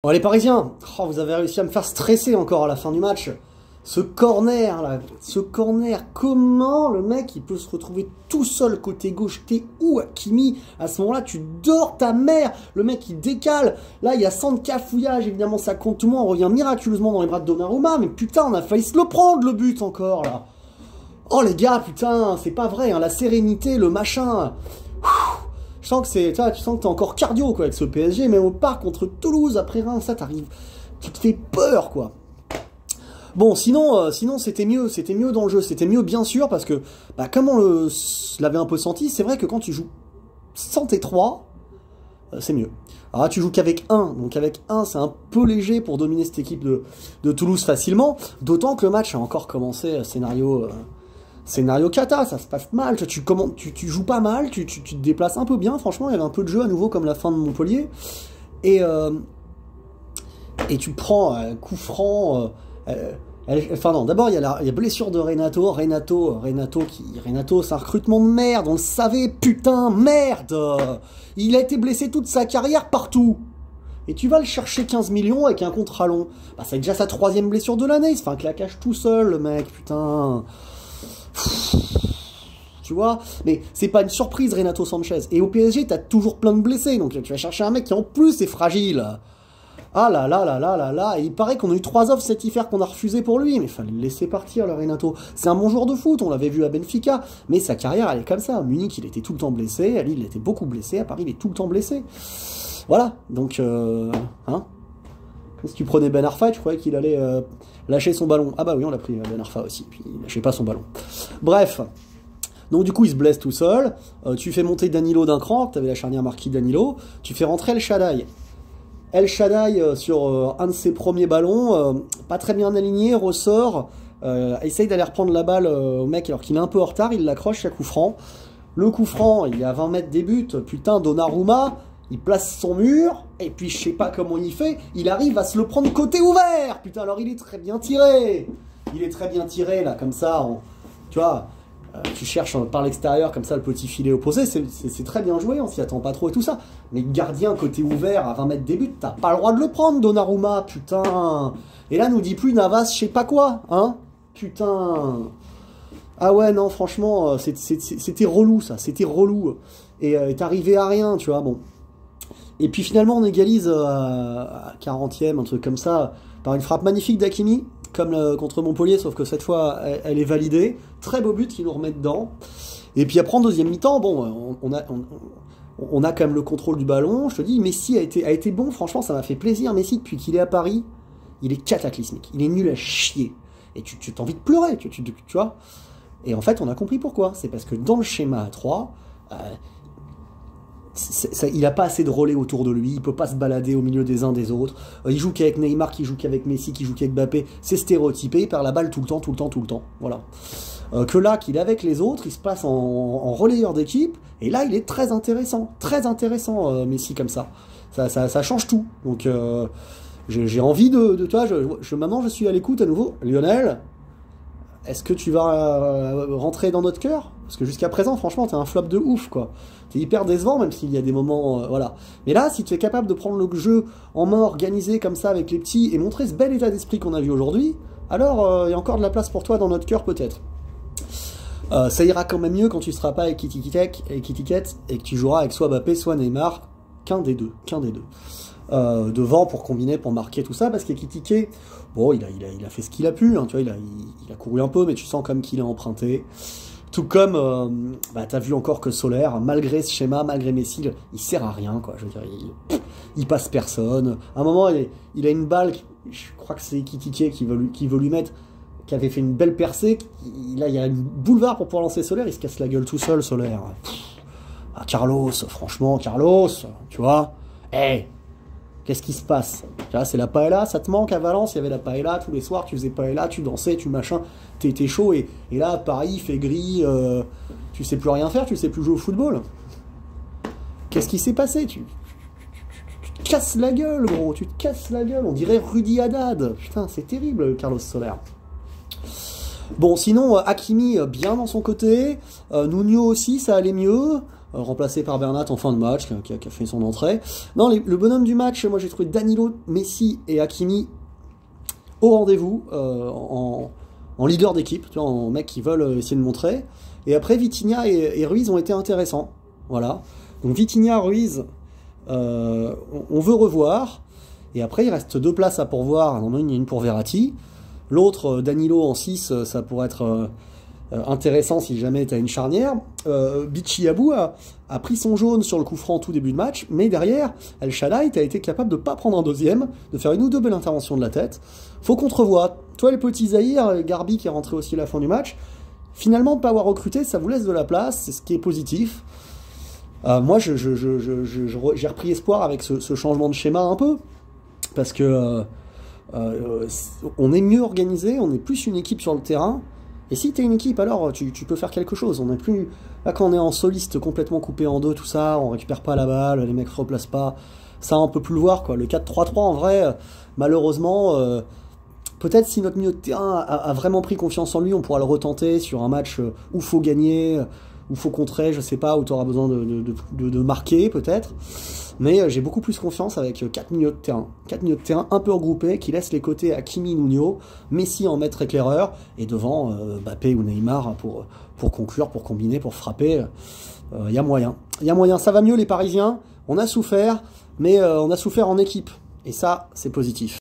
Bon, les Parisiens, oh, vous avez réussi à me faire stresser encore à la fin du match. Ce corner là, comment le mec il peut se retrouver tout seul côté gauche? T'es où, Hakimi? À ce moment-là, tu dors ta mère. Le mec il décale. Là, il y a 100 de cafouillage, évidemment, ça compte. Tout le monde revient miraculeusement dans les bras de Donnarumma. Mais putain, on a failli se le prendre le but encore là. Oh les gars, putain, c'est pas vrai, hein, la sérénité, le machin. Je sens que c'est, tu sens que t'es encore cardio quoi avec ce PSG, mais au parc contre Toulouse après Reims, ça t'arrive, tu te fais peur quoi. Bon, sinon c'était mieux dans le jeu, c'était mieux bien sûr parce que, bah, comme on l'avait un peu senti, c'est vrai que quand tu joues sans tes 3, c'est mieux. Alors là, tu joues qu'avec 1, donc avec 1, c'est un peu léger pour dominer cette équipe de Toulouse facilement, d'autant que le match a encore commencé, scénario cata, ça se passe mal, tu joues pas mal, tu te déplaces un peu bien, franchement, il y avait un peu de jeu à nouveau comme la fin de Montpellier, et tu prends un coup franc, enfin non, d'abord il y a blessure de Renato, c'est un recrutement de merde, on le savait, putain, merde, il a été blessé toute sa carrière partout. Et tu vas le chercher 15 millions avec un contrat long. Bah c'est déjà sa 3e blessure de l'année, il se fait un claquage tout seul, le mec, putain. Tu vois, mais c'est pas une surprise Renato Sanchez. Et au PSG, t'as toujours plein de blessés, donc tu vas chercher un mec qui en plus est fragile. Ah là là là là là là, et il paraît qu'on a eu 3 offres cet hiver qu'on a refusé pour lui, mais il fallait le laisser partir le Renato. C'est un bon joueur de foot, on l'avait vu à Benfica, mais sa carrière elle est comme ça. À Munich il était tout le temps blessé, à Lille il était beaucoup blessé, à Paris il est tout le temps blessé. Voilà, donc hein. Si tu prenais Ben Arfa, tu croyais qu'il allait lâcher son ballon. Ah bah oui, on l'a pris Ben Arfa aussi, puis il lâchait pas son ballon. Bref, donc du coup il se blesse tout seul, tu fais monter Danilo d'un cran, tu avais la charnière marquée Danilo, tu fais rentrer El Shaddai. El Shaddai sur un de ses premiers ballons, pas très bien aligné, ressort, essaye d'aller reprendre la balle au mec alors qu'il est un peu en retard, il l'accroche à coup franc. Le coup franc, il est à 20 mètres des buts, putain, Donnarumma, il place son mur, et puis je sais pas comment il fait, il arrive à se le prendre côté ouvert. Putain, alors il est très bien tiré. Il est très bien tiré, là, comme ça, tu vois, tu cherches par l'extérieur, comme ça, le petit filet opposé, c'est très bien joué, on s'y attend pas trop et tout ça. Mais gardien côté ouvert, à 20 mètres des buts, t'as pas le droit de le prendre, Donnarumma, putain. Et là, nous dit plus Navas, je sais pas quoi, hein. Putain. Ah ouais, non, franchement, c'était relou, ça, c'était relou. Et t'arrivais à rien, tu vois, bon. Et puis finalement, on égalise à 40e, un truc comme ça, par une frappe magnifique d'Hakimi, comme contre Montpellier, sauf que cette fois, elle est validée. Très beau but qui nous remet dedans. Et puis après, en deuxième mi-temps, bon, on a quand même le contrôle du ballon. Je te dis, Messi a été bon, franchement, ça m'a fait plaisir. Messi, depuis qu'il est à Paris, il est cataclysmique. Il est nul à chier. Et tu t'as envie de pleurer, tu vois. Et en fait, on a compris pourquoi. C'est parce que dans le schéma à 3, il n'a pas assez de relais autour de lui, il peut pas se balader au milieu des uns des autres, il joue qu'avec Neymar, qui joue qu'avec Messi, qui joue qu'avec Mbappé, c'est stéréotypé, il perd la balle tout le temps, voilà. Que là, qu'il est avec les autres, il se passe en relayeur d'équipe, et là il est très intéressant, Messi comme ça. Ça change tout, donc j'ai envie de toi, maintenant je suis à l'écoute à nouveau. Lionel, est-ce que tu vas rentrer dans notre cœur? Parce que jusqu'à présent, franchement, t'es un flop de ouf, quoi. T'es hyper décevant, même s'il y a des moments... voilà. Mais là, si tu es capable de prendre le jeu en main organisé comme ça avec les petits et montrer ce bel état d'esprit qu'on a vu aujourd'hui, alors il y a encore de la place pour toi dans notre cœur, peut-être. Ça ira quand même mieux quand tu seras pas avec Kitty-Ket et que tu joueras avec soit Mbappé, soit Neymar, qu'un des deux. Devant pour combiner, pour marquer tout ça, parce que Kitty, bon, il a fait ce qu'il a pu, hein, tu vois, il a couru un peu, mais tu sens comme qu'il a emprunté. Tout comme, t'as vu encore que Solaire, malgré ce schéma, malgré Messi, il sert à rien, quoi. Je veux dire, il passe personne. À un moment, il a une balle, je crois que c'est Kitty qui veut lui mettre, qui avait fait une belle percée. Là, il y a un boulevard pour pouvoir lancer Solaire, il se casse la gueule tout seul, Solaire. Ah, Carlos, franchement, tu vois, qu'est-ce qui se passe? C'est la paella, ça te manque à Valence? Il y avait la paella tous les soirs, tu faisais paella, tu dansais, tu machin, t'étais chaud, et là, Paris, il fait gris, tu sais plus rien faire, tu sais plus jouer au football. Qu'est-ce qui s'est passé? Tu te casses la gueule, gros, tu te casses la gueule, on dirait Rudy Haddad. Putain, c'est terrible, Carlos Soler. Bon, sinon, Hakimi, bien dans son côté, Nuno aussi, ça allait mieux. remplacé par Bernat en fin de match, qui a fait son entrée. Non, le bonhomme du match, moi j'ai trouvé Danilo, Messi et Hakimi au rendez-vous, en leader d'équipe, tu vois, en mecs qui veulent essayer de montrer. Et après, Vitinha et Ruiz ont été intéressants. Voilà. Donc Vitinha, Ruiz, on veut revoir. Et après, il reste 2 places à pourvoir. Il y en a une pour Verratti. L'autre, Danilo en 6, ça pourrait être intéressant si jamais tu as une charnière. Bichiabou a pris son jaune sur le coup franc tout début de match, mais derrière, El Shaddai a été capable de ne pas prendre un deuxième, de faire une ou deux belles interventions de la tête. Faut qu'on te revoie. Toi, le petit Zahir, Garbi qui est rentré aussi à la fin du match, finalement, de ne pas avoir recruté, ça vous laisse de la place, c'est ce qui est positif. Moi, j'ai repris espoir avec ce changement de schéma un peu, parce que on est mieux organisé, on est plus une équipe sur le terrain. Et si t'es une équipe, alors tu peux faire quelque chose. On n'est plus là quand on est en soliste complètement coupé en deux, tout ça, on récupère pas la balle, les mecs replacent pas. Ça, on peut plus le voir, quoi. Le 4-3-3, en vrai, malheureusement, peut-être si notre milieu de terrain a vraiment pris confiance en lui, on pourra le retenter sur un match où faut gagner, où faut contrer, je sais pas, où tu auras besoin de marquer, peut-être. Mais j'ai beaucoup plus confiance avec 4 milieux de terrain. 4 milieux de terrain un peu regroupés, qui laissent les côtés à Kimi, Nuno, Messi en maître éclaireur, et devant Mbappé ou Neymar pour conclure, pour combiner, pour frapper. Il y a moyen. Il y a moyen. Ça va mieux les Parisiens. On a souffert, mais on a souffert en équipe. Et ça, c'est positif.